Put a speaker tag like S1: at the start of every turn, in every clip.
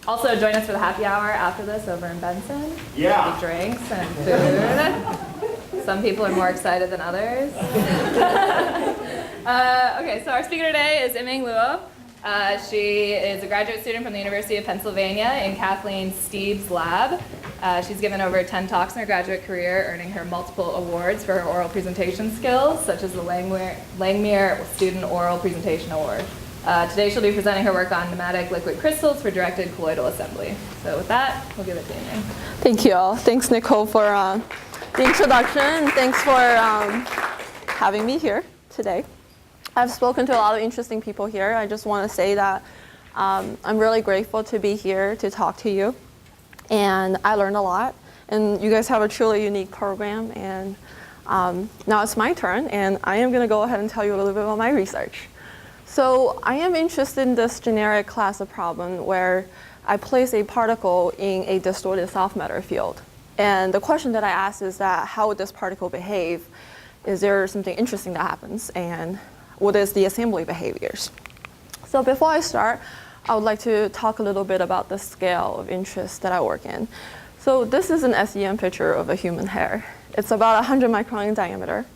S1: Also, join us for the happy hour after this over in Benson.
S2: Yeah.
S1: Big drinks and food. Some people are more excited than others. Okay, so our speaker today is Yimin Luo. She is a graduate student from the University of Pennsylvania in Kathleen Steeb's lab. She's given over 10 talks in her graduate career, earning her multiple awards for her oral presentation skills, such as the Langmuir Student Oral Presentation Award. Today she'll be presenting her work on nematic liquid crystals for directed colloidal assembly. So with that, we'll give it to Yimin.
S3: Thank you all. Thanks, Nicole, for the introduction, and thanks for having me here today. I've spoken to a lot of interesting people here. I just want to say that I'm really grateful to be here to talk to you. And I learned a lot. And you guys have a truly unique program. And now it's my turn. And I am going to go ahead and tell you a little bit about my research. So I am interested in this generic class of problem where I place a particle in a distorted soft matter field. And the question that I ask is that how would this particle behave? Is there something interesting that happens? And what is the assembly behaviors? So before I start, I would like to talk a little bit about the scale of interest that I work in. So this is an SEM picture of a human hair. It's about 100 micron in diameter.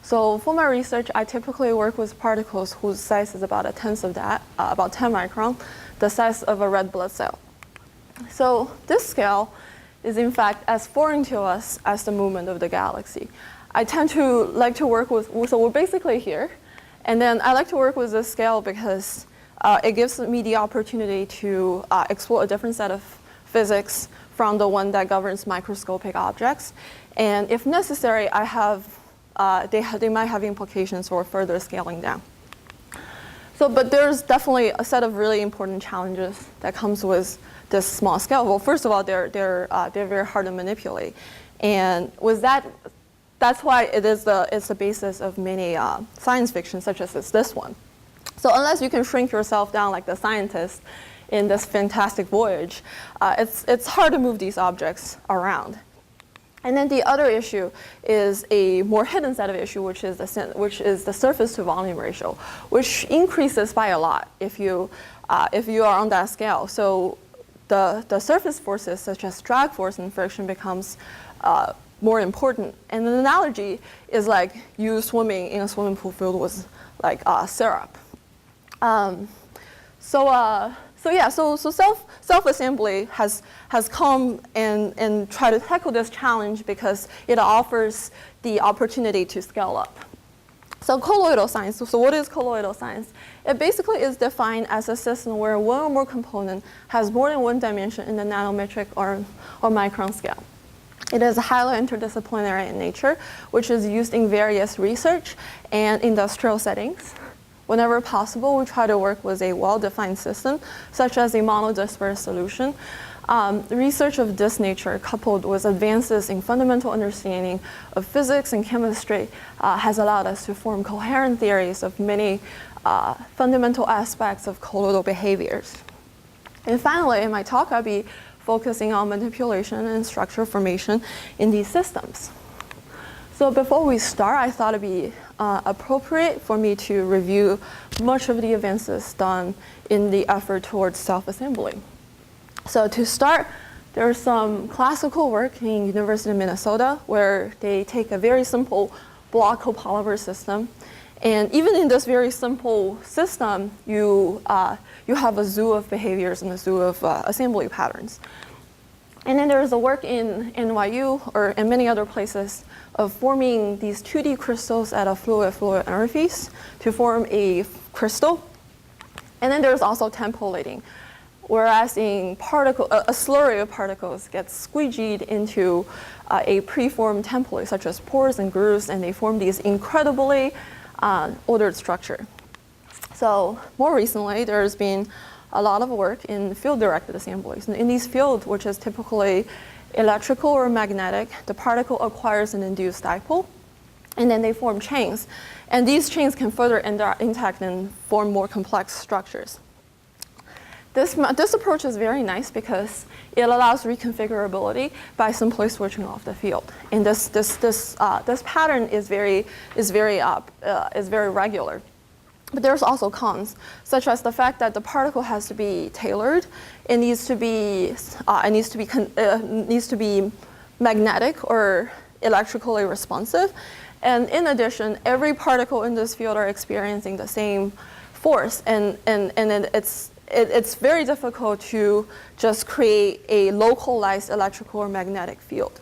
S3: So for my research, I typically work with particles whose size is about a tenth of that, about 10 micron, the size of a red blood cell. So this scale is in fact as foreign to us as the movement of the galaxy. I tend to like to work with, so we're basically here. And then I like to work with this scale because it gives me the opportunity to explore a different set of physics from the one that governs microscopic objects. And if necessary, I have, they might have implications for further scaling down. So, but there's definitely a set of really important challenges that comes with this small scale. Well, first of all, they're very hard to manipulate. And with that, that's why it's the basis of many science fiction, such as this one. So unless you can shrink yourself down like the scientist in this fantastic voyage, it's hard to move these objects around. And then the other issue is a more hidden set of issue, which is the surface to volume ratio, which increases by a lot if you are on that scale. So the surface forces, such as drag force and friction, becomes more important. And an analogy is like you swimming in a swimming pool filled with like syrup. So self-assembly has come and tried to tackle this challenge because it offers the opportunity to scale up. So colloidal science, so what is colloidal science? It basically is defined as a system where one or more component has more than one dimension in the nanometric or micron scale. It is highly interdisciplinary in nature, which is used in various research and industrial settings. Whenever possible, we try to work with a well-defined system, such as a monodisperse solution. Research of this nature, coupled with advances in fundamental understanding of physics and chemistry, has allowed us to form coherent theories of many fundamental aspects of colloidal behaviors. And finally, in my talk, I'll be focusing on manipulation and structure formation in these systems. So before we start, I thought it'd be appropriate for me to review much of the advances done in the effort towards self-assembly. So to start, there's some classical work in University of Minnesota where they take a very simple block copolymer system. And even in this very simple system, you have a zoo of behaviors and a zoo of assembly patterns. And then there's a work in NYU or in many other places of forming these 2D crystals at a fluid-fluid interface to form a crystal. And then there's also templating, whereas in a slurry of particles gets squeegeed into a preformed template, such as pores and grooves, and they form these incredibly ordered structure. So more recently, there's been a lot of work in field-directed assemblies. In these fields, which is typically electrical or magnetic, the particle acquires an induced dipole, and then they form chains. And these chains can further interact and form more complex structures. This approach is very nice because it allows reconfigurability by simply switching off the field. And this pattern is very regular. But there's also cons, such as the fact that the particle has to be tailored. It needs to be magnetic or electrically responsive. And in addition, every particle in this field are experiencing the same force, and it's very difficult to just create a localized electrical or magnetic field.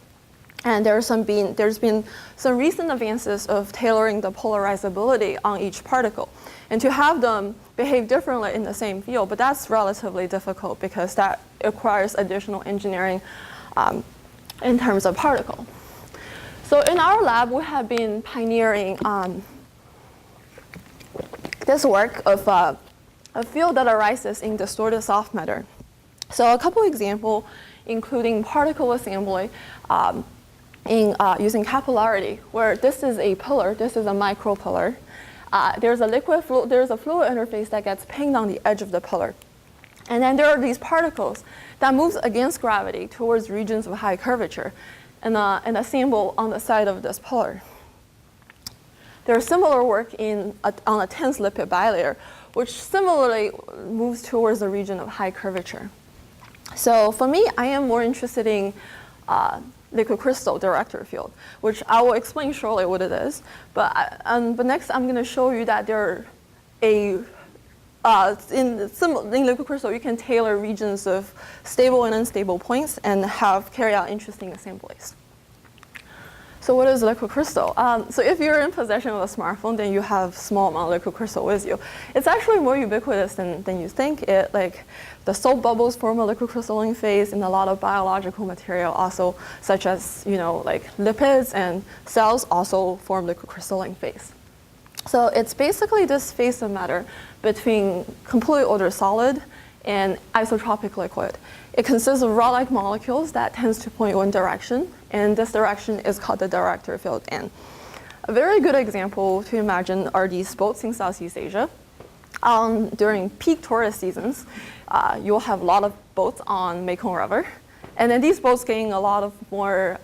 S3: And there's been some recent advances of tailoring the polarizability on each particle, and to have them behave differently in the same field, but that's relatively difficult because that requires additional engineering in terms of particle. So in our lab, we have been pioneering this work of a field that arises in distorted soft matter. So a couple examples, including particle assembly using capillarity, where this is a pillar, this is a micropillar. There's a fluid interface that gets pinged on the edge of the pillar. And then there are these particles that moves against gravity towards regions of high curvature and assemble on the side of this pillar. There's similar work on a tense lipid bilayer, which similarly moves towards the region of high curvature. So for me, I am more interested in liquid crystal director field, which I will explain shortly what it is. But next, I'm going to show you that in liquid crystal, you can tailor regions of stable and unstable points and carry out interesting assemblies. So what is liquid crystal? So if you're in possession of a smartphone, then you have small amount of liquid crystal with you. It's actually more ubiquitous than you think. The soap bubbles form a liquid crystalline phase, and a lot of biological material also, such as like lipids and cells, also form liquid crystalline phase. So it's basically this phase of matter between completely ordered solid and isotropic liquid. It consists of rod-like molecules that tends to point one direction, and this direction is called the director field N. A very good example to imagine are these boats in Southeast Asia. During peak tourist seasons, you'll have a lot of boats on Mekong River, and then these boats gain a lot of more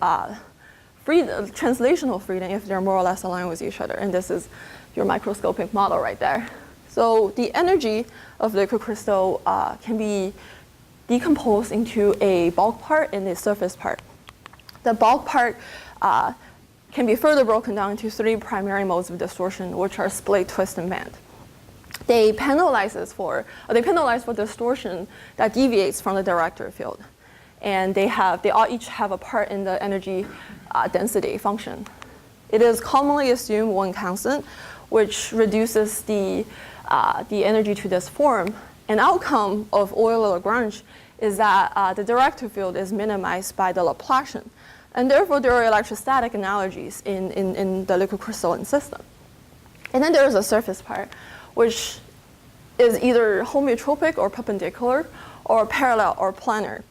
S3: translational freedom if they're more or less aligned with each other, and this is your microscopic model right there. So the energy of liquid crystal can be decomposed into a bulk part and a surface part. The bulk part can be further broken down into three primary modes of distortion, which are split, twist, and bend. They penalize for distortion that deviates from the director field, and they all each have a part in the energy density function. It is commonly assumed one constant, which reduces the energy to this form. An outcome of Euler-Lagrange is that the director field is minimized by the Laplacian, and therefore there are electrostatic analogies in the liquid crystalline system. And then there is a surface part, which is either homeotropic or perpendicular, or parallel or planar,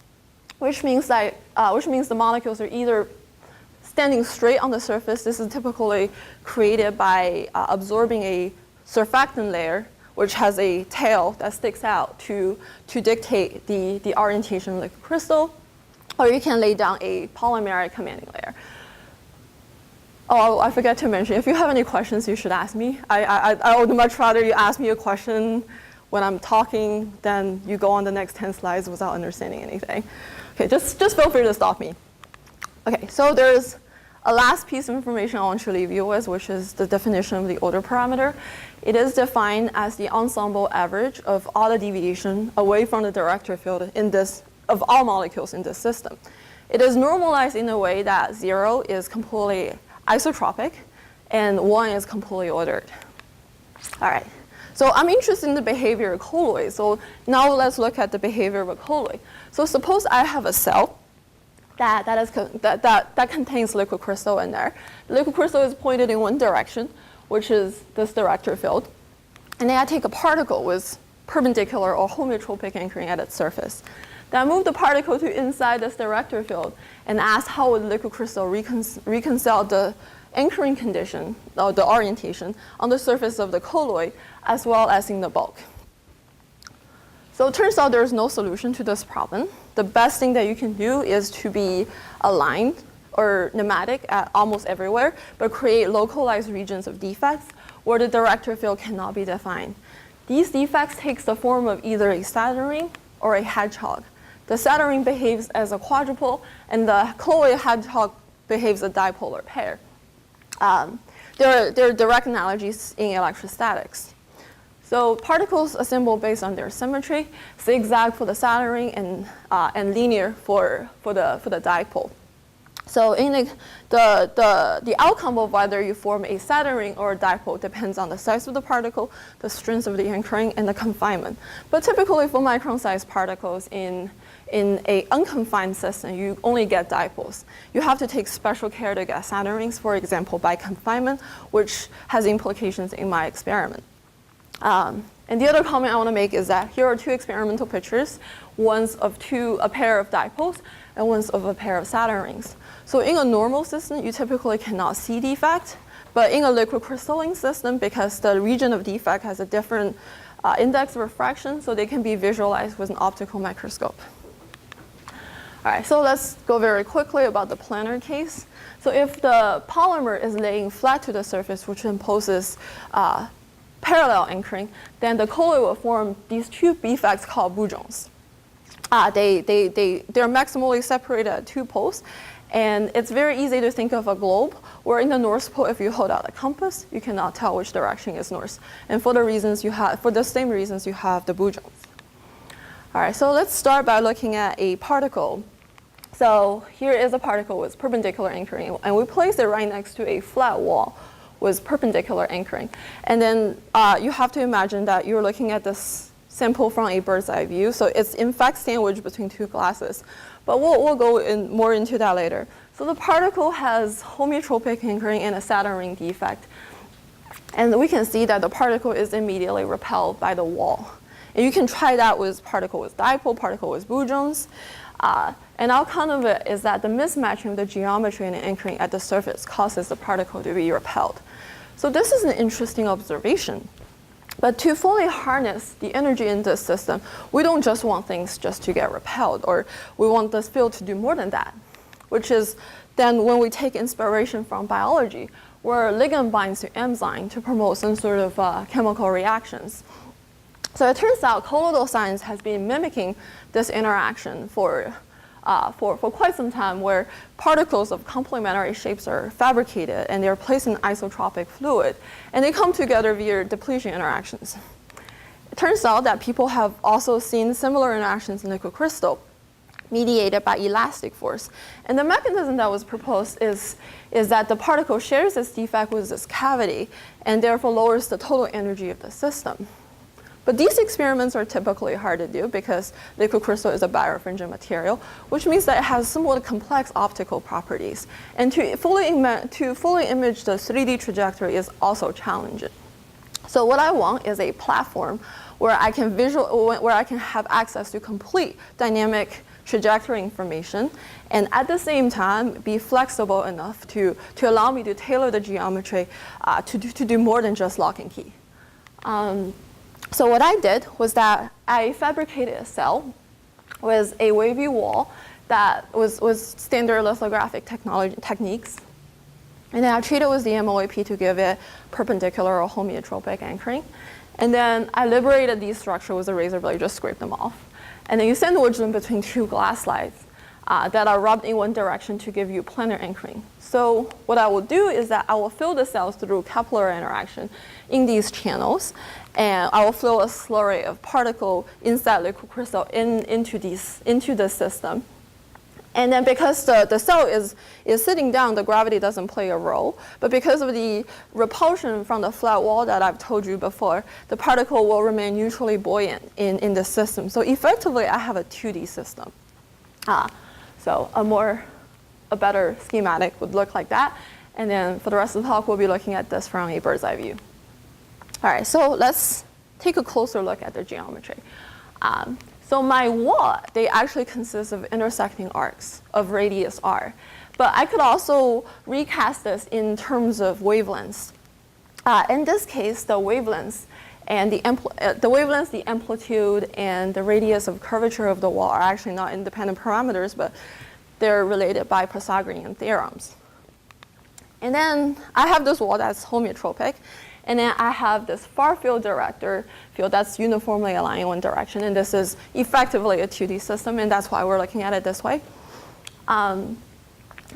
S3: which means the molecules are either standing straight on the surface. This is typically created by absorbing a surfactant layer, which has a tail that sticks out to dictate the orientation of the liquid crystal, or you can lay down a polymeric commanding layer. Oh, I forgot to mention, if you have any questions, you should ask me. I would much rather you ask me a question when I'm talking than you go on the next 10 slides without understanding anything. Okay, just feel free to stop me. Okay, so there's a last piece of information I want to leave you with, which is the definition of the order parameter. It is defined as the ensemble average of all the deviation away from the director field of all molecules in this system. It is normalized in a way that 0 is completely isotropic and 1 is completely ordered. All right, so I'm interested in the behavior of colloid. So now let's look at the behavior of a colloid. So suppose I have a cell that contains liquid crystal in there. The liquid crystal is pointed in one direction, which is this director field. And then I take a particle with perpendicular or homeotropic anchoring at its surface. Then I move the particle to inside this director field and ask how would the liquid crystal reconcile the anchoring condition, or the orientation, on the surface of the colloid as well as in the bulk. So it turns out there's no solution to this problem. The best thing that you can do is to be aligned or nematic at almost everywhere, but create localized regions of defects where the director field cannot be defined. These defects take the form of either a Saturn ring or a hedgehog. The Saturn ring behaves as a quadrupole, and the colloid hedgehog behaves as a dipolar pair. There are direct analogies in electrostatics. So particles assemble based on their symmetry, zigzag for the Saturn ring and linear for the dipole. So in the outcome of whether you form a Saturn ring or a dipole depends on the size of the particle, the strength of the anchoring, and the confinement. But typically for micron-sized particles in an unconfined system, you only get dipoles. You have to take special care to get Saturn rings, for example, by confinement, which has implications in my experiment. And the other comment I want to make is that here are two experimental pictures. One's of a pair of dipoles, and one's of a pair of Saturn rings. So in a normal system, you typically cannot see defect. But in a liquid crystalline system, because the region of defect has a different index of refraction, so they can be visualized with an optical microscope. All right, so let's go very quickly about the planar case. So if the polymer is laying flat to the surface, which imposes parallel anchoring, then the colloid will form these two defects called boujons. They're maximally separated at two poles, and it's very easy to think of a globe, where in the North Pole, if you hold out a compass, you cannot tell which direction is north. And for the same reasons, you have the boujons. All right, so let's start by looking at a particle. So here is a particle with perpendicular anchoring, and we place it right next to a flat wall with perpendicular anchoring. And then you have to imagine that you're looking at this sample from a bird's eye view. So it's in fact sandwiched between two glasses. But we'll go more into that later. So the particle has homeotropic anchoring and a Saturn ring defect. And we can see that the particle is immediately repelled by the wall. And you can try that with particle with dipole, particle with boujons. An outcome of it is that the mismatching of the geometry and the anchoring at the surface causes the particle to be repelled. So this is an interesting observation. But to fully harness the energy in this system, we don't just want things just to get repelled, or we want this field to do more than that, which is then when we take inspiration from biology, where ligand binds to enzyme to promote some sort of chemical reactions. So it turns out colloidal science has been mimicking this interaction for quite some time, where particles of complementary shapes are fabricated and they're placed in isotropic fluid, and they come together via depletion interactions. It turns out that people have also seen similar interactions in liquid crystal, mediated by elastic force. And the mechanism that was proposed is that the particle shares this defect with this cavity and therefore lowers the total energy of the system. But these experiments are typically hard to do because liquid crystal is a birefringent material, which means that it has somewhat complex optical properties. And to fully image the 3D trajectory is also challenging. So what I want is a platform where I can have access to complete dynamic trajectory information, and at the same time be flexible enough to allow me to tailor the geometry to do more than just lock and key. So what I did was that I fabricated a cell with a wavy wall that was standard lithographic techniques. And then I treated it with the MOAP to give it perpendicular or homeotropic anchoring. And then I liberated these structures with a razor blade, just scraped them off. And then you sandwich them between two glass slides that are rubbed in one direction to give you planar anchoring. So what I will do is that I will fill the cells through capillary interaction in these channels, and I will flow a slurry of particle inside liquid crystal into the system. And then because the cell is sitting down, the gravity doesn't play a role. But because of the repulsion from the flat wall that I've told you before, the particle will remain neutrally buoyant in the system. So effectively, I have a 2D system. So a better schematic would look like that. And then for the rest of the talk, we'll be looking at this from a bird's eye view. All right, so let's take a closer look at the geometry. So my wall, they actually consist of intersecting arcs of radius r. But I could also recast this in terms of wavelengths. In this case, the wavelengths and the amplitude, and the radius of curvature of the wall are actually not independent parameters, but they're related by Pythagorean theorems. And then I have this wall that's homeotropic. And then I have this far field director field that's uniformly aligned in one direction. And this is effectively a 2D system, and that's why we're looking at it this way. And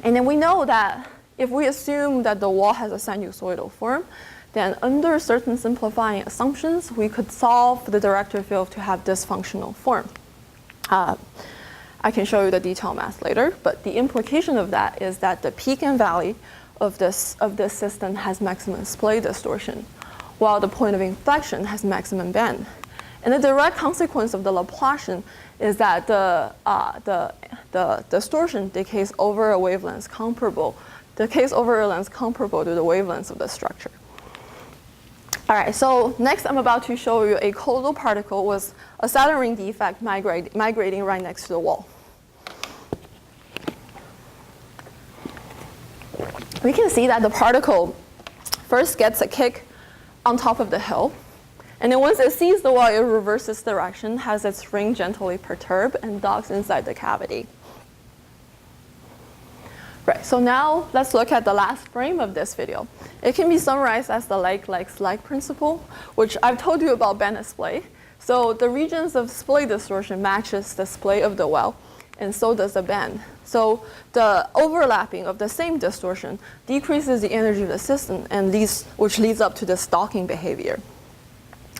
S3: then we know that if we assume that the wall has a sinusoidal form, then under certain simplifying assumptions, we could solve the director field to have this functional form. I can show you the detailed math later, but the implication of that is that the peak and valley of this system has maximum splay distortion, while the point of inflection has maximum bend. And the direct consequence of the Laplacian is that the distortion decays over a wavelength comparable, decays over a length comparable to the wavelengths of the structure. All right, so next I'm about to show you a colloidal particle with a Saturn ring defect migrating right next to the wall. We can see that the particle first gets a kick on top of the hill, and then once it sees the wall, it reverses direction, has its ring gently perturbed, and docks inside the cavity. Right, so now let's look at the last frame of this video. It can be summarized as the like principle, which I've told you about bend splay. So the regions of splay distortion matches the splay of the well, and so does the bend. So the overlapping of the same distortion decreases the energy of the system, and which leads up to this docking behavior.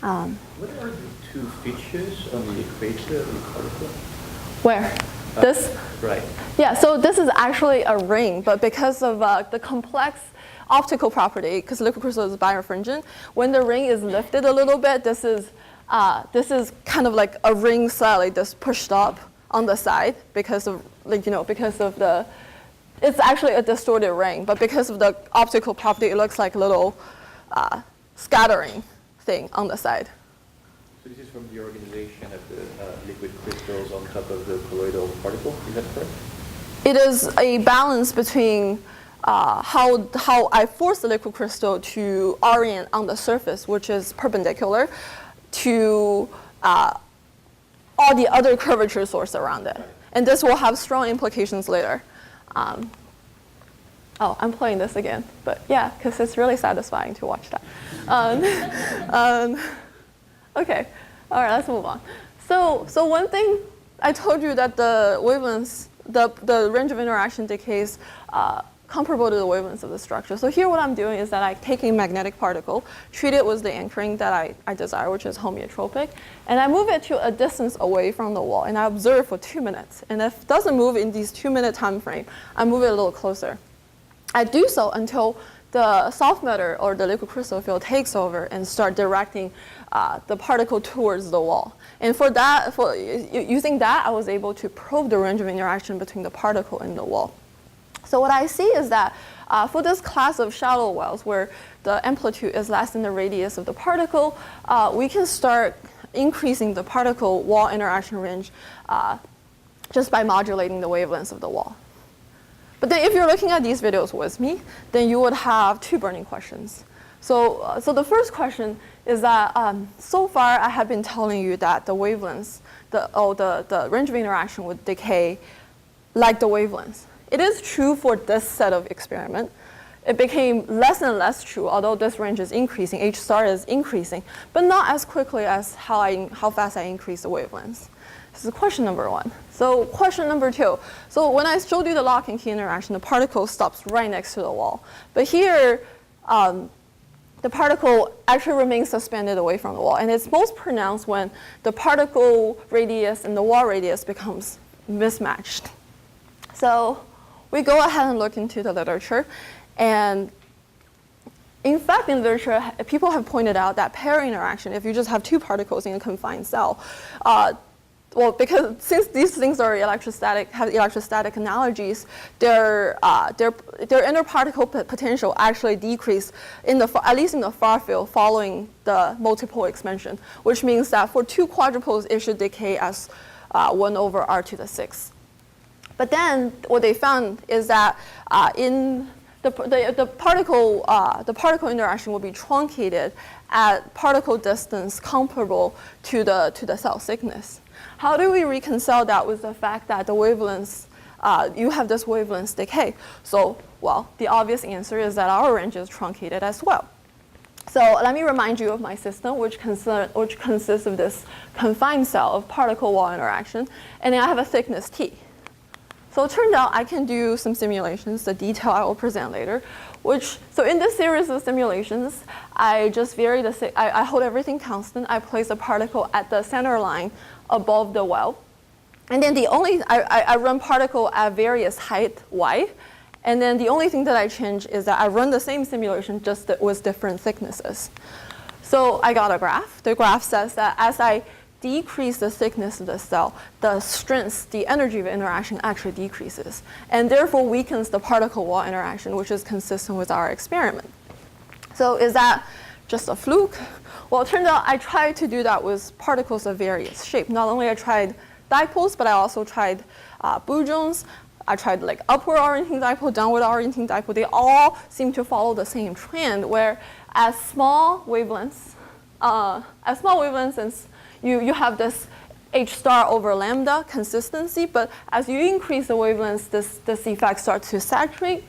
S2: What are the two features on the equator of the particle?
S3: Where? This?
S2: Right.
S3: Yeah, so this is actually a ring, but because of the complex optical property, because liquid crystal is birefringent, when the ring is lifted a little bit, this is kind of like a ring slightly just pushed up on the side because of the, it's actually a distorted ring, but because of the optical property, it looks like a little scattering thing on the side.
S2: So this is from the organization of the liquid crystals on top of the colloidal particle, is that correct?
S3: It is a balance between how I force the liquid crystal to orient on the surface, which is perpendicular, to all the other curvature source around it. And this will have strong implications later. Oh, I'm playing this again, but yeah, because it's really satisfying to watch that. Okay, all right, let's move on. So one thing, I told you that the wavelengths, the range of interaction decays comparable to the wavelengths of the structure. So here what I'm doing is that I take a magnetic particle, treat it with the anchoring that I desire, which is homeotropic, and I move it to a distance away from the wall, and I observe for 2 minutes. And if it doesn't move in these 2-minute time frame, I move it a little closer. I do so until the soft matter or the liquid crystal field takes over and start directing the particle towards the wall. And for that, using that, I was able to probe the range of interaction between the particle and the wall. So what I see is that for this class of shallow wells where the amplitude is less than the radius of the particle, we can start increasing the particle wall interaction range just by modulating the wavelengths of the wall. But then if you're looking at these videos with me, then you would have two burning questions. So the first question is that so far I have been telling you that the wavelengths, the range of interaction would decay like the wavelengths. It is true for this set of experiment. It became less and less true, although this range is increasing, H star is increasing, but not as quickly as how fast I increase the wavelengths. This is question number one. So question number two. So when I showed you the lock and key interaction, the particle stops right next to the wall. But here, the particle actually remains suspended away from the wall. And it's most pronounced when the particle radius and the wall radius becomes mismatched. So we go ahead and look into the literature. And in fact, in literature, people have pointed out that pair interaction, if you just have two particles in a confined cell, because since these things are electrostatic, have electrostatic analogies, their interparticle potential actually decrease at least in the far field following the multiple expansion, which means that for two quadrupoles, it should decay as 1 over r to the 6th. But then what they found is that in the particle interaction will be truncated at particle distance comparable to the cell thickness. How do we reconcile that with the fact that the wavelengths, you have this wavelength decay? So, well, the obvious answer is that our range is truncated as well. So let me remind you of my system, which consists of this confined cell of particle-wall interaction, and then I have a thickness T. So it turned out I can do some simulations, the detail I will present later. So in this series of simulations, I just vary I hold everything constant. I place a particle at the center line above the well. And then I run particle at various height y. And then the only thing that I change is that I run the same simulation just with different thicknesses. So I got a graph. The graph says that as I decrease the thickness of the cell, the strength, the energy of interaction actually decreases, and therefore weakens the particle-wall interaction, which is consistent with our experiment. So is that just a fluke? Well, it turned out I tried to do that with particles of various shape. Not only I tried dipoles, but I also tried boujons. I tried like upward orienting dipole, downward orienting dipole. They all seem to follow the same trend, where as small wavelengths, and you have this h star over lambda consistency, but as you increase the wavelengths, this effect starts to saturate,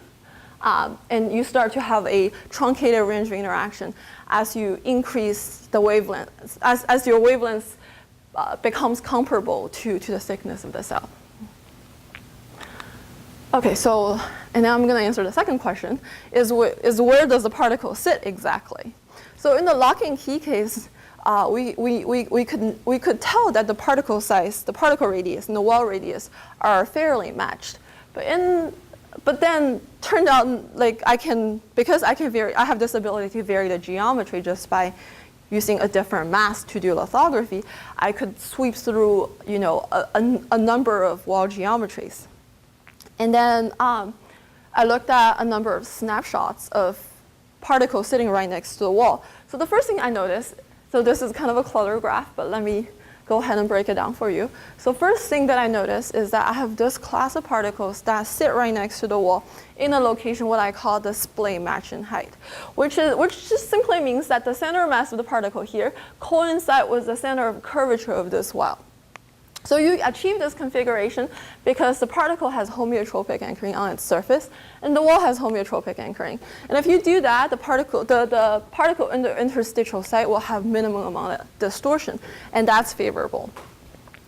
S3: and you start to have a truncated range of interaction as you increase the wavelength, as your wavelengths becomes comparable to the thickness of the cell. Okay, so, and now I'm going to answer the second question, is where does the particle sit exactly? So in the lock-in key case, we could tell that the particle size, the particle radius, and the well radius are fairly matched. But then turned out like I have this ability to vary the geometry just by using a different mask to do lithography. I could sweep through, a number of wall geometries. And then I looked at a number of snapshots of particles sitting right next to the wall. So the first thing I noticed, so this is kind of a clutter graph, but let me go ahead and break it down for you. So first thing that I noticed is that I have this class of particles that sit right next to the wall in a location what I call the splay matching height, which just simply means that the center mass of the particle here coincides with the center of curvature of this well. So you achieve this configuration because the particle has homeotropic anchoring on its surface, and the wall has homeotropic anchoring. And if you do that, the particle in the interstitial site will have minimum amount of distortion, and that's favorable.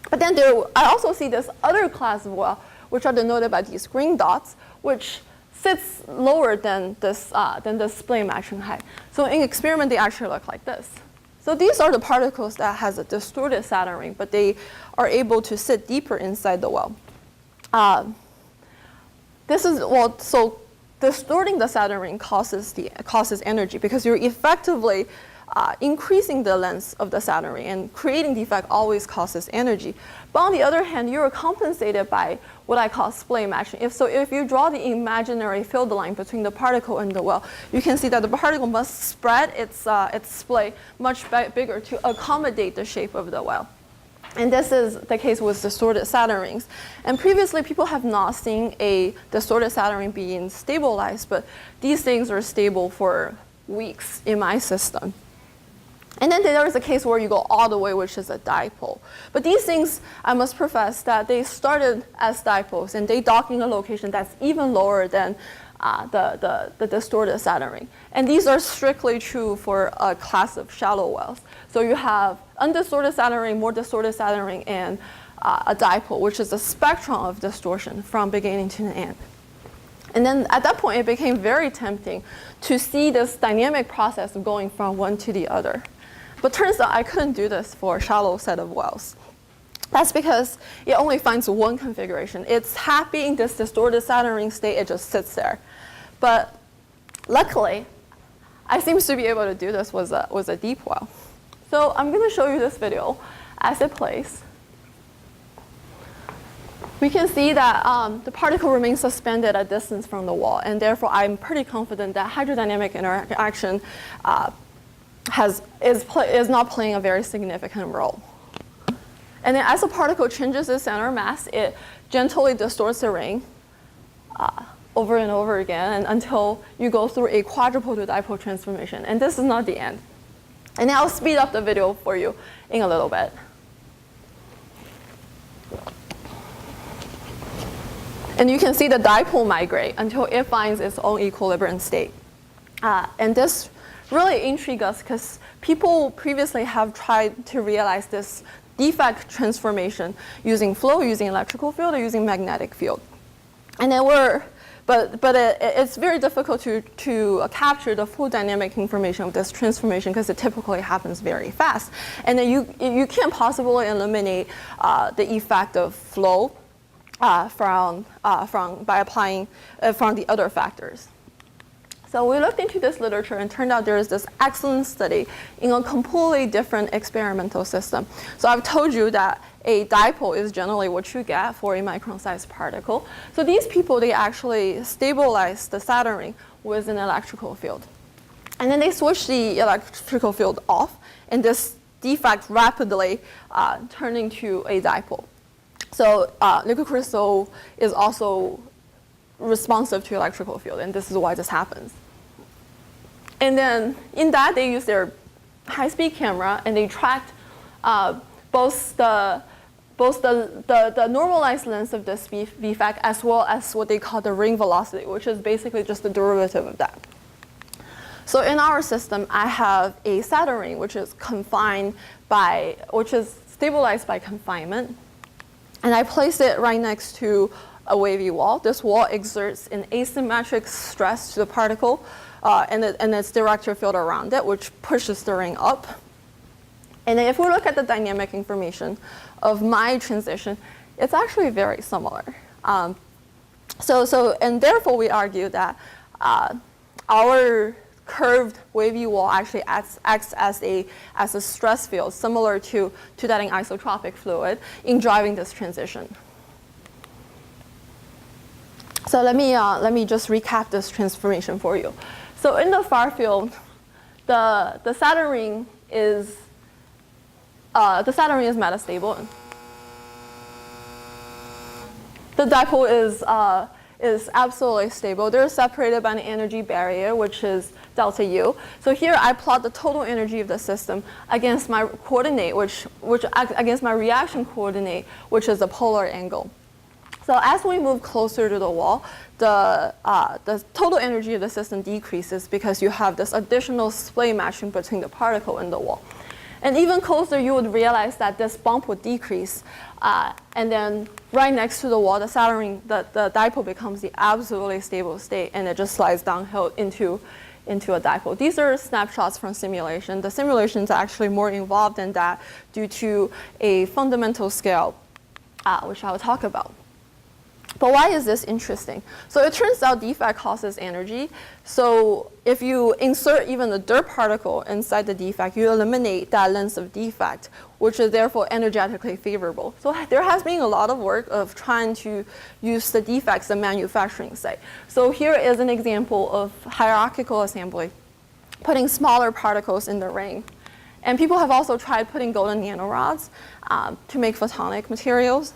S3: But then I also see this other class of well, which are denoted by these green dots, which sits lower than the splay matching height. So in experiment, they actually look like this. So these are the particles that has a distorted Saturn ring, but they are able to sit deeper inside the well. So distorting the Saturn ring causes energy because you're effectively increasing the length of the Saturn ring, and creating the effect always causes energy. But on the other hand, you're compensated by what I call splay matching. If you draw the imaginary field line between the particle and the well, you can see that the particle must spread its splay much bigger to accommodate the shape of the well. And this is the case with distorted Saturn rings. And previously, people have not seen a distorted Saturn ring being stabilized, but these things are stable for weeks in my system. And then there is a case where you go all the way, which is a dipole. But these things, I must profess that they started as dipoles, and they dock in a location that's even lower than the distorted Saturn ring. And these are strictly true for a class of shallow wells. So you have undistorted Saturn ring, more distorted Saturn ring, and a dipole, which is a spectrum of distortion from beginning to the end. And then at that point, it became very tempting to see this dynamic process of going from one to the other. But turns out I couldn't do this for a shallow set of wells. That's because it only finds one configuration. It's happy in this distorted Saturn ring state, it just sits there. But luckily, I seem to be able to do this with a deep well. So I'm going to show you this video as it plays. We can see that the particle remains suspended at distance from the wall, and therefore I'm pretty confident that hydrodynamic interaction is not playing a very significant role. And then as the particle changes its center mass, it gently distorts the ring over and over again, and until you go through a quadrupole to dipole transformation. And this is not the end. And I'll speed up the video for you in a little bit. And you can see the dipole migrate until it finds its own equilibrium state. And this really intrigue us because people previously have tried to realize this defect transformation using flow, using electrical field, or using magnetic field. And then it's very difficult to capture the full dynamic information of this transformation because it typically happens very fast. And then you can't possibly eliminate the effect of flow by applying from the other factors. So we looked into this literature and turned out there is this excellent study in a completely different experimental system. So I've told you that a dipole is generally what you get for a micron-sized particle. So these people, they actually stabilize the Saturn ring with an electrical field. And then they switch the electrical field off, and this defect rapidly turned into a dipole. So liquid crystal is also responsive to electrical field, and this is why this happens. And then in that, they use their high-speed camera, and they tracked both the normalized length of this defect as well as what they call the ring velocity, which is basically just the derivative of that. So in our system, I have a Saturn ring, which is stabilized by confinement. And I place it right next to a wavy wall. This wall exerts an asymmetric stress to the particle and its director field around it, which pushes the ring up. And then if we look at the dynamic information of my transition, it's actually very similar. And therefore we argue that our curved wavy wall actually acts as a stress field similar to that in isotropic fluid in driving this transition. So let me just recap this transformation for you. So in the far field, the Saturn ring is metastable. The dipole is absolutely stable. They're separated by an energy barrier, which is delta U. So here I plot the total energy of the system against my coordinate, against my reaction coordinate, which is the polar angle. So as we move closer to the wall, the total energy of the system decreases because you have this additional split matching between the particle and the wall. And even closer, you would realize that this bump would decrease. And then right next to the wall, the Saturn ring, the dipole becomes the absolutely stable state, and it just slides downhill into a dipole. These are snapshots from simulation. The simulation is actually more involved than that due to a fundamental scale, which I will talk about. But why is this interesting? So it turns out defect causes energy. So if you insert even a dirt particle inside the defect, you eliminate that length of defect, which is therefore energetically favorable. So there has been a lot of work of trying to use the defects in manufacturing site. So here is an example of hierarchical assembly, putting smaller particles in the ring. And people have also tried putting golden nanorods to make photonic materials.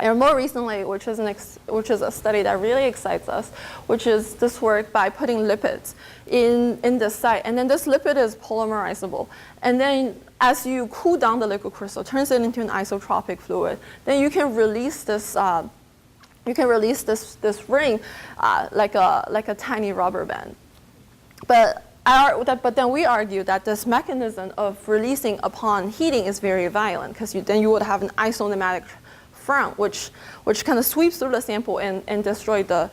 S3: And more recently, which is a study that really excites us, which is this work by putting lipids in this site. And then this lipid is polymerizable. And then as you cool down the liquid crystal, turns it into an isotropic fluid, then you can release this ring like a tiny rubber band. But then we argue that this mechanism of releasing upon heating is very violent, because then you would have an iso-nematic front, which kind of sweeps through the sample and destroy the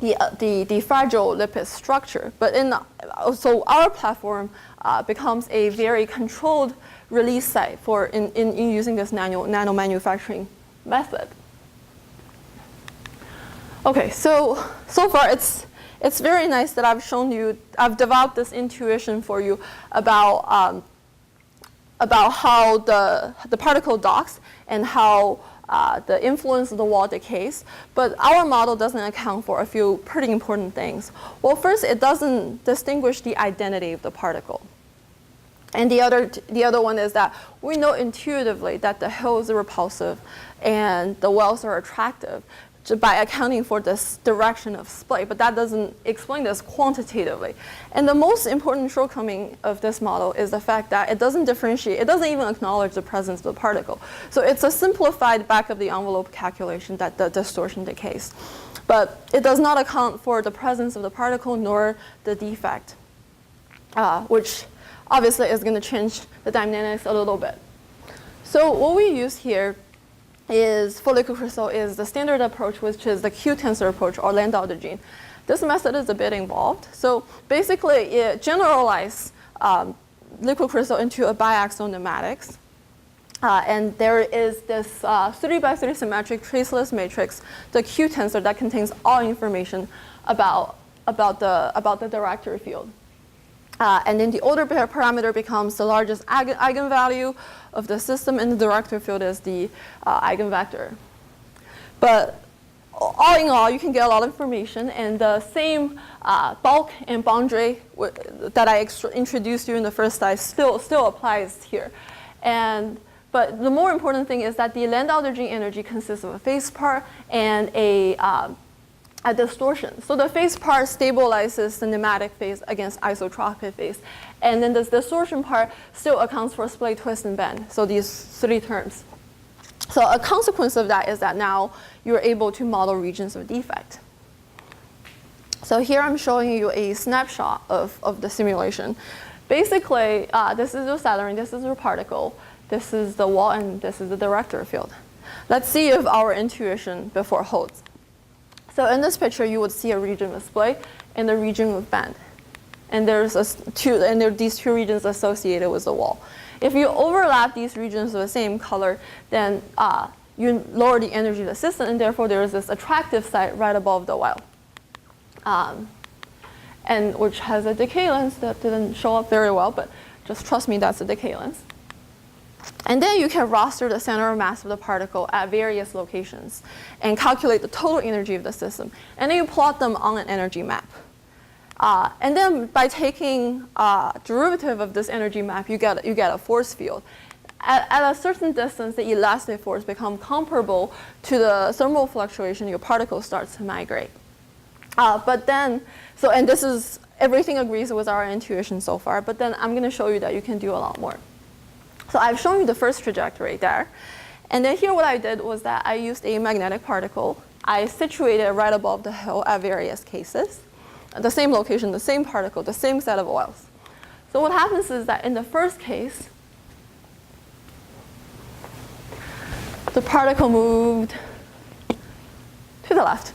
S3: fragile lipid structure. But so our platform becomes a very controlled release site in using this nano manufacturing method. Okay, so far it's very nice that I've developed this intuition for you about how the particle docks and how the influence of the wall decays. But our model doesn't account for a few pretty important things. Well, first, it doesn't distinguish the identity of the particle. And the other one is that we know intuitively that the hills are repulsive and the wells are attractive by accounting for this direction of splay, but that doesn't explain this quantitatively. And the most important shortcoming of this model is the fact that it doesn't differentiate, it doesn't even acknowledge the presence of the particle. So it's a simplified back of the envelope calculation that the distortion decays. But it does not account for the presence of the particle nor the defect, which obviously is going to change the dynamics a little bit. So what we use here is, for liquid crystal, is the standard approach, which is the Q-tensor approach, or Landau-Degene. This method is a bit involved. So basically, it generalizes liquid crystal into a biaxial nematics. And there is this 3x3 symmetric traceless matrix, the Q-tensor, that contains all information about the director field. And then the order parameter becomes the largest eigenvalue of the system, and the director field is the eigenvector. But all in all, you can get a lot of information, and the same bulk and boundary that I introduced you in the first slide still applies here. But the more important thing is that the Landau-Degene energy consists of a phase part and a distortion. So the phase part stabilizes the nematic phase against isotropic phase. And then this distortion part still accounts for splay, twist, and bend. So these three terms. So a consequence of that is that now you're able to model regions of defect. So here I'm showing you a snapshot of the simulation. Basically, this is your scattering, this is your particle, this is the wall, and this is the director field. Let's see if our intuition before holds. So in this picture, you would see a region of splay and a region of bend. And there are these two regions associated with the wall. If you overlap these regions of the same color, then you lower the energy of the system, and therefore there is this attractive site right above the well, and which has a decay length that didn't show up very well, but just trust me, that's a decay length. And then you can raster the center of mass of the particle at various locations and calculate the total energy of the system. And then you plot them on an energy map. And then by taking derivative of this energy map, you get a force field. At a certain distance, the elastic force becomes comparable to the thermal fluctuation your particle starts to migrate. And this is, everything agrees with our intuition so far, but then I'm going to show you that you can do a lot more. So I've shown you the first trajectory there. And then here what I did was that I used a magnetic particle. I situated it right above the hill at various cases. The same location, the same particle, the same set of oils. So what happens is that in the first case, the particle moved to the left.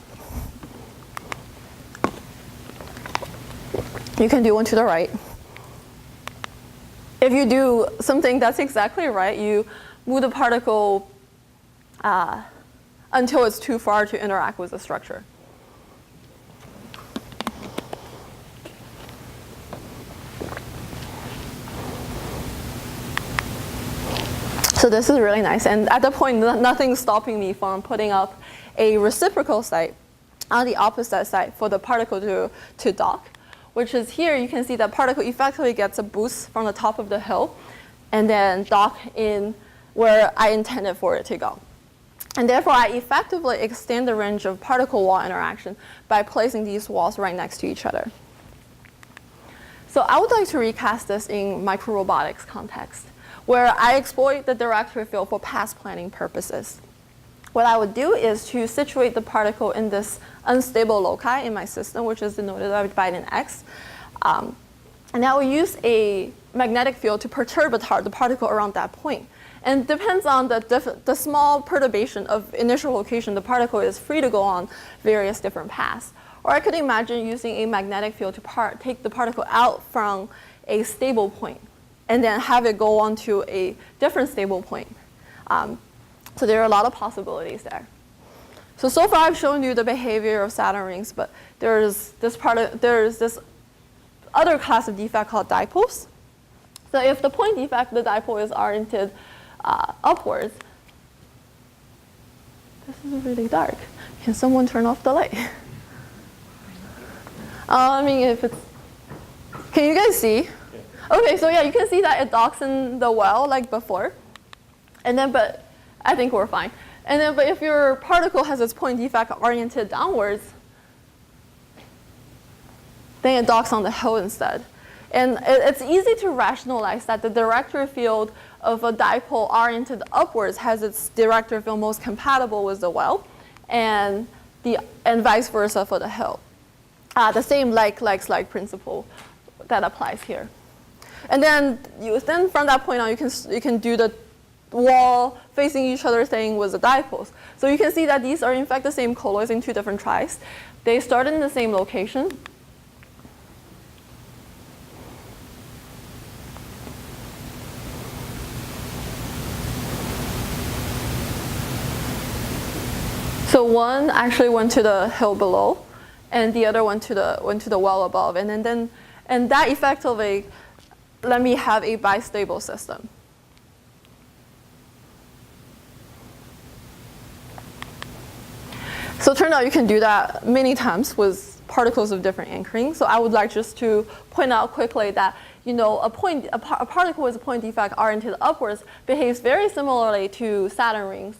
S3: You can do one to the right. If you do something that's exactly right, you move the particle until it's too far to interact with the structure. So this is really nice. And at the point, nothing's stopping me from putting up a reciprocal site on the opposite side for the particle to dock, which is here. You can see that particle effectively gets a boost from the top of the hill and then dock in where I intended for it to go. And therefore, I effectively extend the range of particle-wall interaction by placing these walls right next to each other. So I would like to recast this in microrobotics context, where I exploit the director field for path planning purposes. What I would do is to situate the particle in this unstable loci in my system, which is denoted by an X. And I will use a magnetic field to perturb the particle around that point. And it depends on the small perturbation of initial location, the particle is free to go on various different paths. Or I could imagine using a magnetic field to take the particle out from a stable point and then have it go on to a different stable point. So there are a lot of possibilities there. So far I've shown you the behavior of Saturn rings, but there's this other class of defect called dipoles. So if the point defect, the dipole is oriented upwards, this is really dark. Can someone turn off the light? Can you guys see? Okay, so yeah, you can see that it docks in the well like before. And then, but I think we're fine. And then, but if your particle has its point defect oriented downwards, then it docks on the hill instead. And it's easy to rationalize that the director field of a dipole oriented upwards has its director field most compatible with the well, and vice versa for the hill. The same like principle that applies here. And then from that point on, you can do the wall facing each other thing with the dipoles. So you can see that these are in fact the same colloids in two different tries. They start in the same location. So one actually went to the hill below, and the other went to the well above, and that effectively let me have a bistable system. So it turned out you can do that many times with particles of different anchoring. So I would like just to point out quickly that a particle with a point defect oriented upwards behaves very similarly to Saturn rings,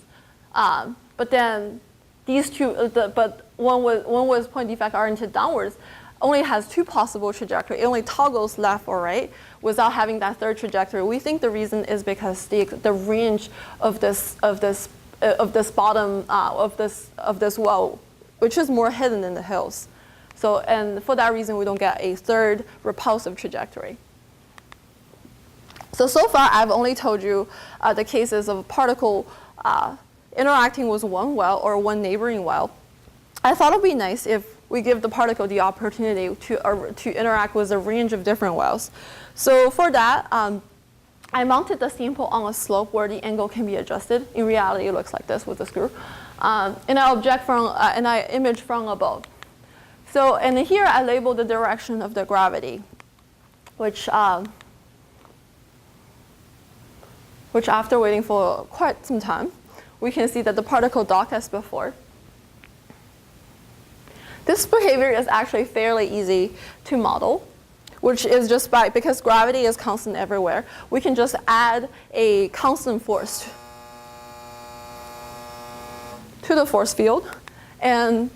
S3: but then these two, but one was point defect oriented downwards, only has two possible trajectories. It only toggles left or right without having that third trajectory. We think the reason is because the range of this bottom of this well, which is more hidden in the hills. So, and for that reason, we don't get a third repulsive trajectory. So far, I've only told you the cases of a particle interacting with one well or one neighboring well. I thought it would be nice if we give the particle the opportunity to interact with a range of different wells. So for that, I mounted the sample on a slope where the angle can be adjusted. In reality, it looks like this with a screw. And I image from above. So, and here I label the direction of the gravity, which after waiting for quite some time, we can see that the particle docked as before. This behavior is actually fairly easy to model, which is just because gravity is constant everywhere, we can just add a constant force to the force field and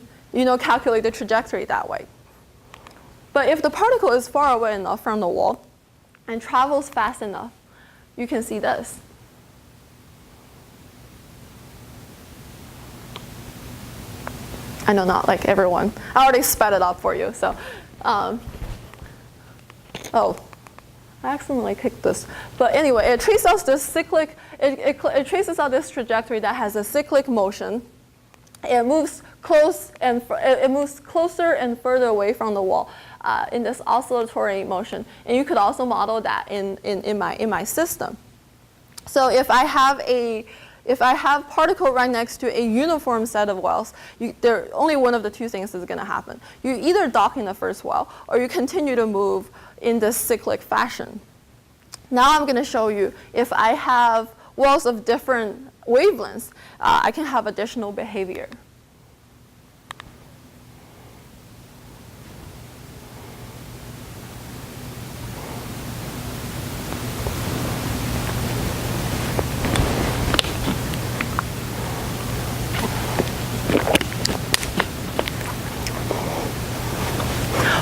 S3: calculate the trajectory that way. But if the particle is far away enough from the wall and travels fast enough, you can see this. I know not like everyone. I already sped it up for you. So, oh, I accidentally clicked this. But anyway, it traces out this cyclic. It traces out this trajectory that has a cyclic motion. It moves closer and further away from the wall in this oscillatory motion. And you could also model that in my system. So if I have particle right next to a uniform set of wells, only one of the two things is going to happen. You either dock in the first well, or you continue to move in this cyclic fashion. Now I'm going to show you if I have wells of different wavelengths, I can have additional behavior.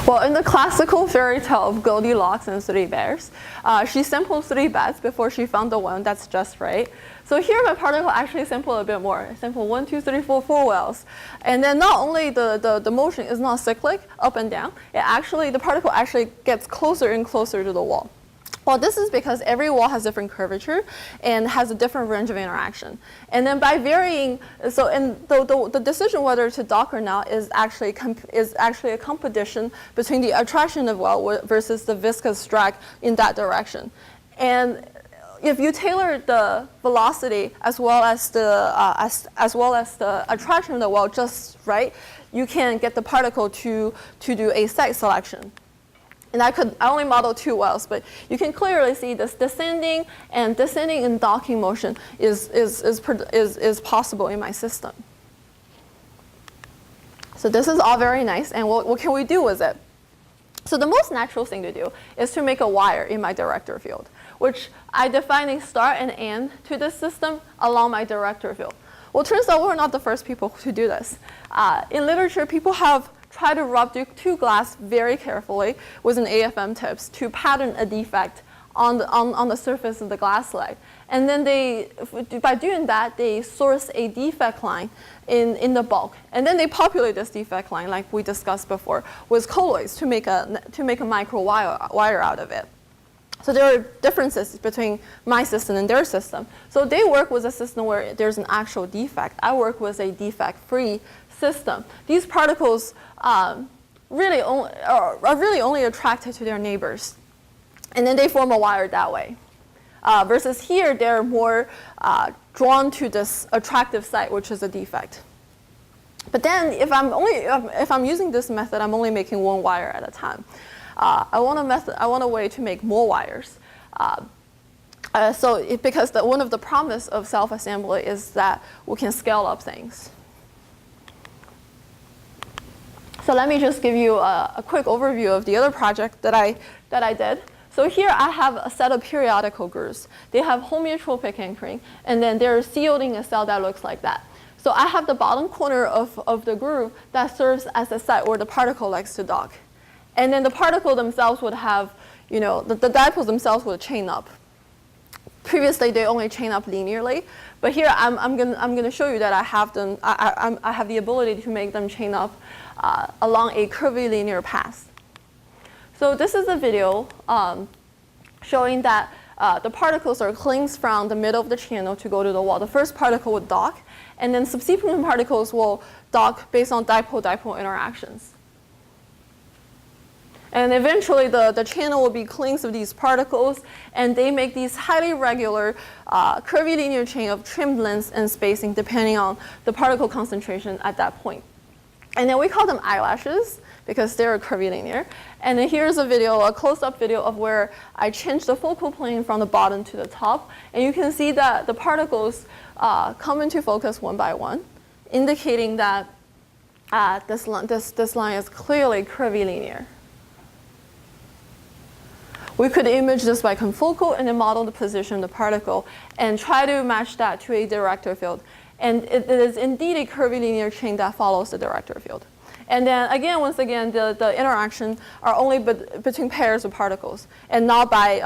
S3: Well, in the classical fairy tale of Goldilocks and Three Bears, she sampled 3 beds before she found the one that's just right. So here my particle actually sampled a bit more. I sampled 1, 2, 3, 4 wells. And then not only the motion is not cyclic, up and down, the particle actually gets closer and closer to the wall. Well, this is because every wall has different curvature and has a different range of interaction. And then by varying, the decision whether to dock or not is actually a competition between the attraction of well versus the viscous drag in that direction. And if you tailor the velocity as well as the attraction of the well just right, you can get the particle to do a site selection. And I only model 2 wells, but you can clearly see this descending and docking motion is possible in my system. So this is all very nice, and what can we do with it? So the most natural thing to do is to make a wire in my director field, which I define a start and end to this system along my director field. Well, it turns out we're not the first people to do this. In literature, people have tried to rub two glass very carefully with an AFM tips to pattern a defect on the surface of the glass slide. And then by doing that, they source a defect line in the bulk. And then they populate this defect line, like we discussed before, with colloids to make a micro wire out of it. So there are differences between my system and their system. So they work with a system where there's an actual defect. I work with a defect-free system. These particles are really only attracted to their neighbors. And then they form a wire that way. Versus here, they're more drawn to this attractive site, which is a defect. But then if I'm using this method, I'm only making one wire at a time. I want a way to make more wires. Because one of the promise of self-assembly is that we can scale up things. So let me just give you a quick overview of the other project that I did. So here I have a set of periodical grooves. They have homeotropic anchoring, and then they're sealed in a cell that looks like that. So I have the bottom corner of the groove that serves as a site where the particle likes to dock. And then the particle themselves would have, the dipoles themselves would chain up. Previously, they only chain up linearly, but here I'm gonna show you that I have them. I have the ability to make them chain up along a curvilinear path. So this is a video showing that the particles are clings from the middle of the channel to go to the wall. The first particle would dock, and then subsequent particles will dock based on dipole-dipole interactions. And eventually, the channel will be clings of these particles, and they make these highly regular curvilinear chain of trimmed lengths and spacing depending on the particle concentration at that point. And then we call them eyelashes because they're curvilinear. And then here's a close-up video of where I changed the focal plane from the bottom to the top. And you can see that the particles come into focus one by one, indicating that this line is clearly curvilinear. We could image this by confocal and then model the position of the particle and try to match that to a director field. And it is indeed a curvilinear chain that follows the director field. And then again, once again, the interaction are only between pairs of particles and not by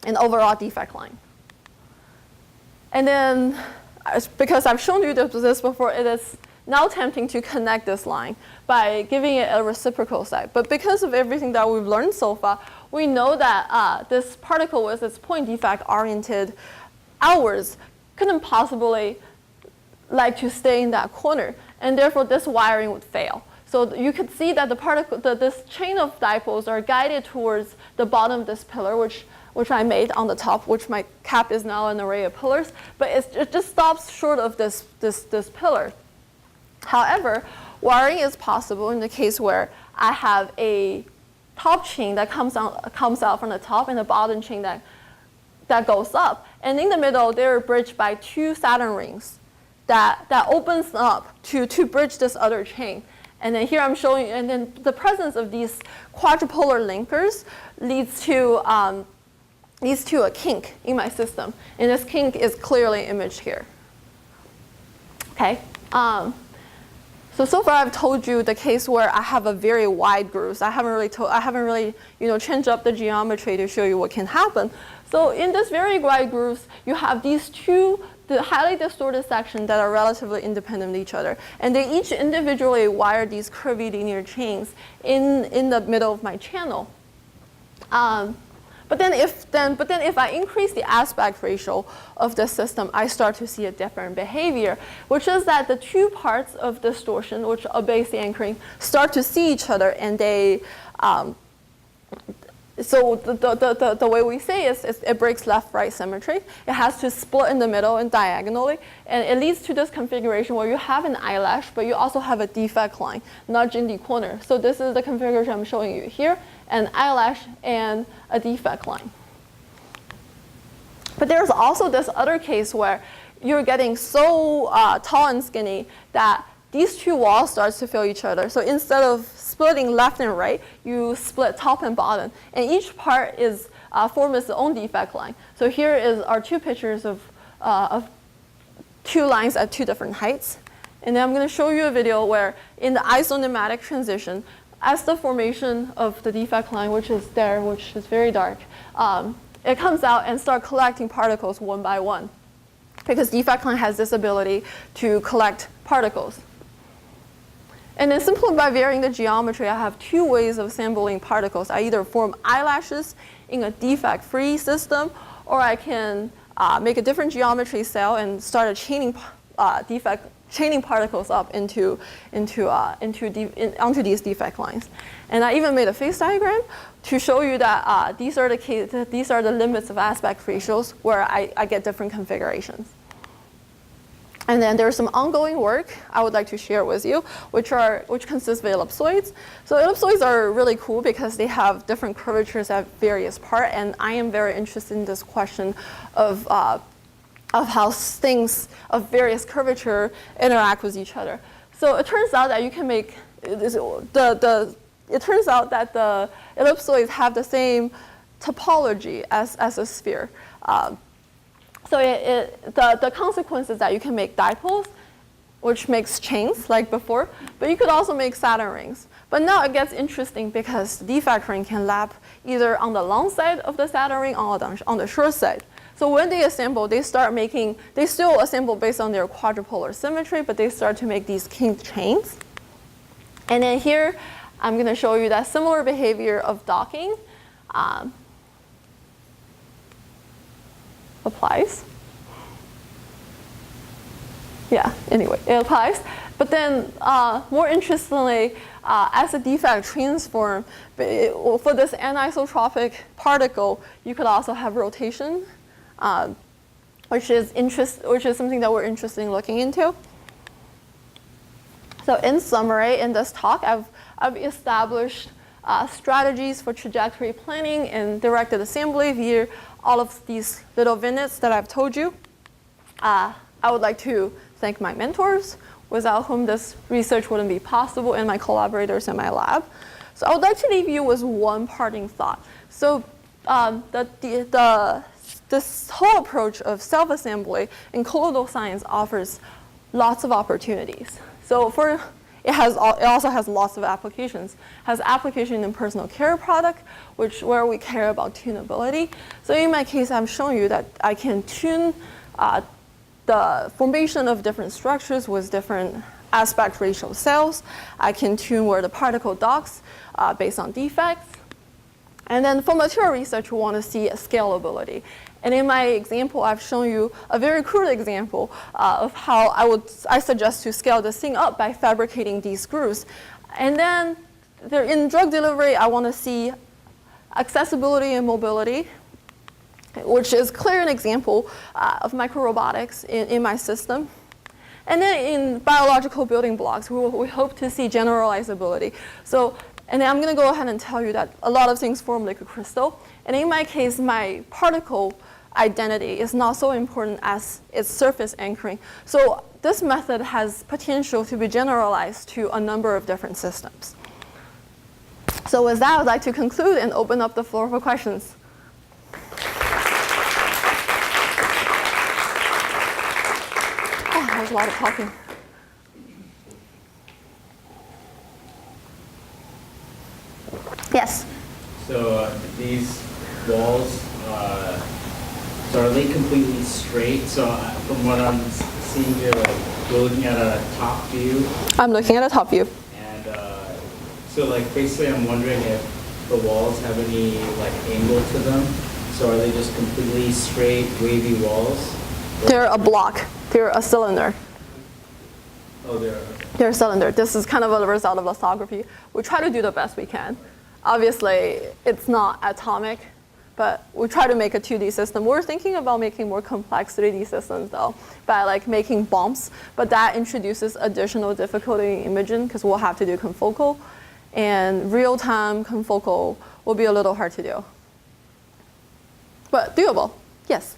S3: an overall defect line. And then, because I've shown you this before, it is now tempting to connect this line by giving it a reciprocal site. But because of everything that we've learned so far, we know that this particle with its point defect oriented outwards couldn't possibly like to stay in that corner, and therefore this wiring would fail. So you could see that this chain of dipoles are guided towards the bottom of this pillar, which I made on the top, which my cap is now an array of pillars, but it just stops short of this pillar. However, wiring is possible in the case where I have a top chain that comes out from the top and a bottom chain that goes up. And in the middle, they're bridged by two Saturn rings that opens up to bridge this other chain. And then here I'm showing, and then the presence of these quadrupolar linkers leads to a kink in my system. And this kink is clearly imaged here. Okay. So far I've told you the case where I have a very wide grooves. I haven't really changed up the geometry to show you what can happen. So in this very wide grooves, you have these the highly distorted sections that are relatively independent of each other, and they each individually wire these curvilinear chains in the middle of my channel. But then if I increase the aspect ratio of the system, I start to see a different behavior, which is that the two parts of distortion, which obey the anchoring, start to see each other, and they. So the way we say is it breaks left-right symmetry. It has to split in the middle and diagonally, and it leads to this configuration where you have an eyelash, but you also have a defect line nudging the corner. So this is the configuration I'm showing you here, an eyelash and a defect line. But there's also this other case where you're getting so tall and skinny that these two walls start to fill each other. So instead of splitting left and right, you split top and bottom. And each part is forms its own defect line. So here are two pictures of two lines at two different heights. And then I'm going to show you a video where in the isonematic transition, as the formation of the defect line, which is there, which is very dark, it comes out and start collecting particles one by one. Because defect line has this ability to collect particles. And then simply by varying the geometry, I have two ways of assembling particles. I either form eyelashes in a defect-free system, or I can make a different geometry cell and start chaining particles up onto these defect lines. And I even made a phase diagram to show you that these are the limits of aspect ratios where I get different configurations. And then there's some ongoing work I would like to share with you, which consists of ellipsoids. So ellipsoids are really cool because they have different curvatures at various parts, and I am very interested in this question of how things of various curvature interact with each other. So it turns out that you can make it turns out that the ellipsoids have the same topology as a sphere. So the consequence is that you can make dipoles, which makes chains like before, but you could also make Saturn rings. But now it gets interesting because the defect ring can lap either on the long side of the Saturn ring or on the short side. So when they assemble, they still assemble based on their quadrupolar symmetry, but they start to make these kinked chains. And then here, I'm going to show you that similar behavior of docking applies. Yeah, anyway, it applies. But then more interestingly, as a defect transform, for this anisotropic particle, you could also have rotation, which is something that we're interested in looking into. So in summary, in this talk, I've established strategies for trajectory planning and directed assembly via all of these little vignettes that I've told you. I would like to thank my mentors, without whom this research wouldn't be possible, and my collaborators in my lab. So I would like to leave you with one parting thought. So this whole approach of self-assembly in colloidal science offers lots of opportunities. So it also has lots of applications. It has application in personal care product, where we care about tunability. So in my case, I'm showing you that I can tune the formation of different structures with different aspect ratio cells. I can tune where the particle docks based on defects. And then for material research, we want to see a scalability. And in my example, I've shown you a very crude example of how I suggest to scale this thing up by fabricating these screws. And then in drug delivery, I want to see accessibility and mobility, which is clear an example of microrobotics in my system. And then in biological building blocks, we hope to see generalizability. And then I'm going to go ahead and tell you that a lot of things form liquid crystal. And in my case, my particle identity is not so important as its surface anchoring. So this method has potential to be generalized to a number of different systems. So with that, I'd like to conclude and open up the floor for questions. Oh, that was a lot of talking. Yes?
S4: So these walls, so are they completely straight? So from what I'm seeing here, like, we're looking at a top view.
S3: I'm looking at a top view.
S4: And so like basically I'm wondering if the walls have any like angle to them. So are they just completely straight, wavy walls?
S3: They're a block. They're a cylinder.
S4: Oh,
S3: They're a cylinder. This is kind of a result of lithography. We try to do the best we can. Obviously, it's not atomic, but we try to make a 2D system. We're thinking about making more complex 3D systems, though, by like making bumps. But that introduces additional difficulty in imaging because we'll have to do confocal, and real-time confocal will be a little hard to do. But doable, yes.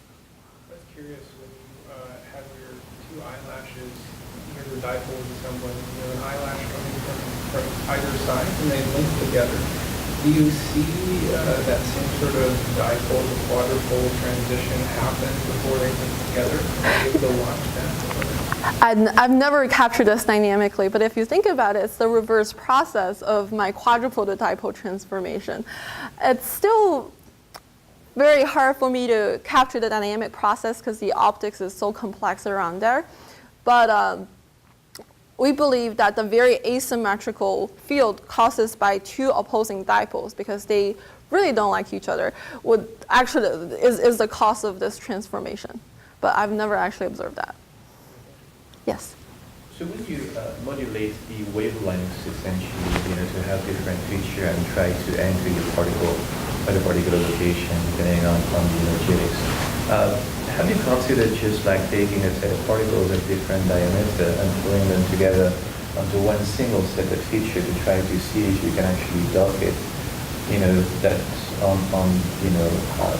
S5: I was curious when you have your two eyelashes, near the dipoles assembling, you have an eyelash coming from either side, and they link together. Do you see that same sort of dipole to quadrupole transition happen before they come together? Are you able to watch that?
S3: I've never captured this dynamically, but if you think about it, it's the reverse process of my quadrupole to dipole transformation. It's still very hard for me to capture the dynamic process because the optics is so complex around there. But we believe that the very asymmetrical field caused by two opposing dipoles, because they really don't like each other, would actually is the cause of this transformation. But I've never actually observed that. Yes.
S2: So when you modulate the wavelengths essentially, to have different feature and try to anchor your particle at a particular location depending on the energetics, have you considered just like taking a set of particles of different diameter and pulling them together onto one single set of feature to try to see if you can actually dock it, that's on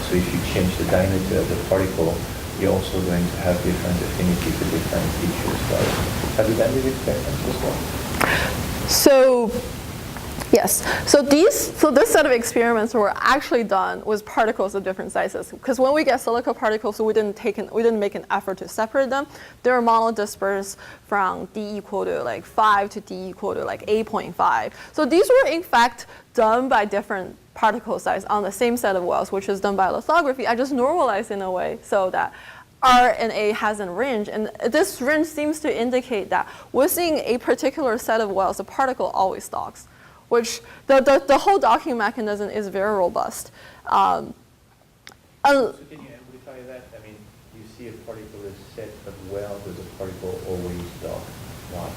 S2: so if you change the diameter of the particle, you're also going to have different affinity for different features. Right? Have you done these experiments as well?
S3: So, yes. So this set of experiments were actually done with particles of different sizes. Because when we get silica particles, we didn't make an effort to separate them. They're monodispersed from D equal to like 5 to D equal to like 8.5. So these were in fact done by different particle size on the same set of wells, which is done by lithography. I just normalized in a way so that R and A has a range, and this range seems to indicate that within a particular set of wells, the particle always docks, which the whole docking mechanism is very robust.
S2: So can you amplify that? I mean, you see a particular set of wells, does a particle always dock? Why?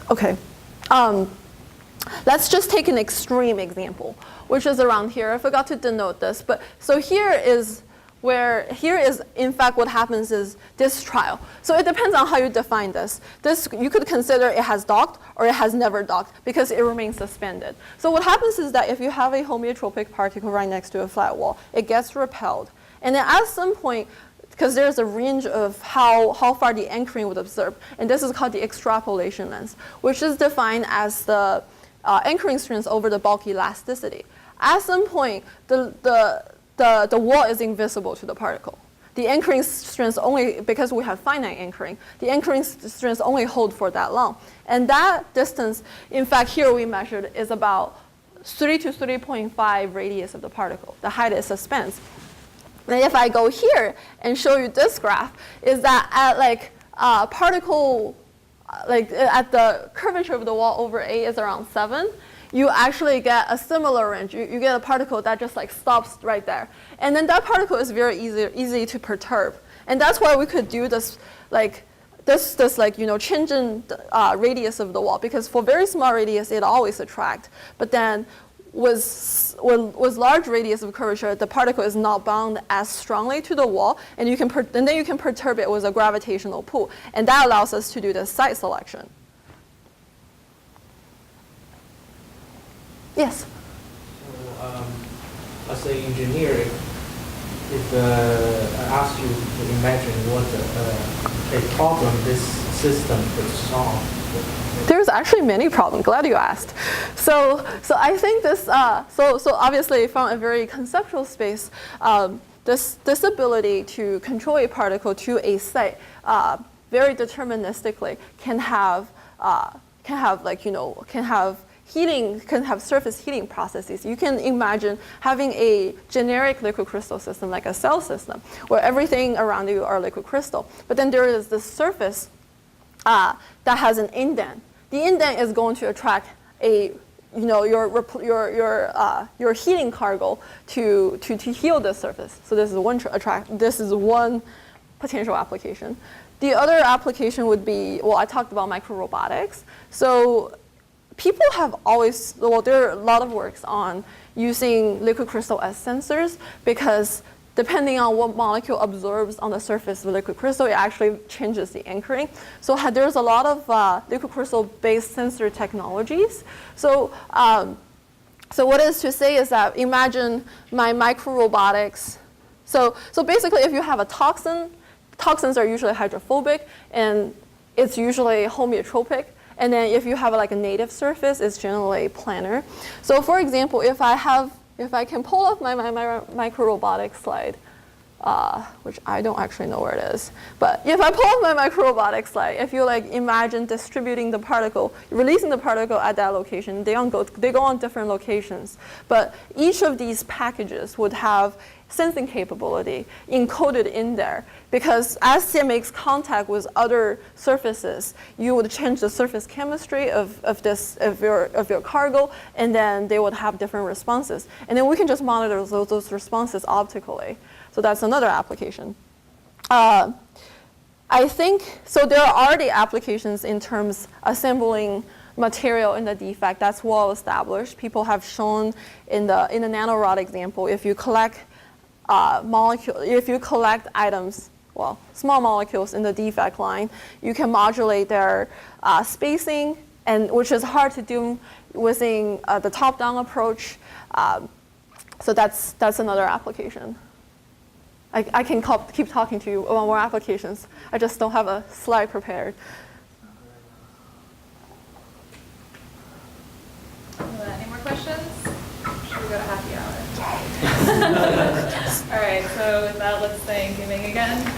S3: Okay. Let's just take an extreme example, which is around here. I forgot to denote this, but so here is in fact what happens is this trial. So it depends on how you define this. This you could consider it has docked or it has never docked because it remains suspended. So what happens is that if you have a homeotropic particle right next to a flat wall, it gets repelled, and then at some point, because there's a range of how far the anchoring would observe, and this is called the extrapolation length, which is defined as the anchoring strength over the bulk elasticity. At some point, the wall is invisible to the particle. The anchoring strength only, because we have finite anchoring, the anchoring strength only hold for that long. And that distance, in fact, here we measured is about 3 to 3.5 radius of the particle. The height it suspends. And if I go here and show you this graph, is that at particle, at the curvature of the wall over A is around 7, you actually get a similar range. You get a particle that just stops right there. And then that particle is very easy to perturb. And that's why we could do this changing radius of the wall, because for very small radius, it always attracts. But then with large radius of curvature, the particle is not bound as strongly to the wall, and then you can perturb it with a gravitational pull, and that allows us to do the site selection. Yes.
S6: So, as an engineer, if I ask you to imagine what a problem this system could solve.
S3: There's actually many problems. Glad you asked. So I think this. So obviously, from a very conceptual space, this ability to control a particle to a site very deterministically can have surface heating processes. You can imagine having a generic liquid crystal system like a cell system, where everything around you are liquid crystal. But then there is this surface that has an indent. The indent is going to attract your heating cargo to heal the surface. So this is one potential application. The other application would be, I talked about microrobotics. So people have always, there are a lot of works on using liquid crystal as sensors, because depending on what molecule absorbs on the surface of liquid crystal, it actually changes the anchoring. So there's a lot of liquid crystal-based sensor technologies. So what is to say is that imagine my microrobotics. So basically, if you have a toxin, toxins are usually hydrophobic, and it's usually homeotropic. And then if you have like a native surface, it's generally planar. So for example, if I can pull up my micro robotics slide, which I don't actually know where it is. But if I pull up my micro-robotics slide, if you like imagine distributing the particle, releasing the particle at that location, they go on different locations. But each of these packages would have sensing capability encoded in there. Because as it makes contact with other surfaces, you would change the surface chemistry of your cargo, and then they would have different responses. And then we can just monitor those responses optically. So that's another application. I think, so there are already applications in terms assembling material in the defect. That's well established. People have shown in the nanorod example, if you collect items, well, small molecules in the defect line, you can modulate their spacing, and which is hard to do using the top-down approach. So that's another application. I can keep talking to you about more applications. I just don't have a slide prepared.
S1: Any more questions? Should we go to happy hour? All right, so with that, let's thank Yimin again.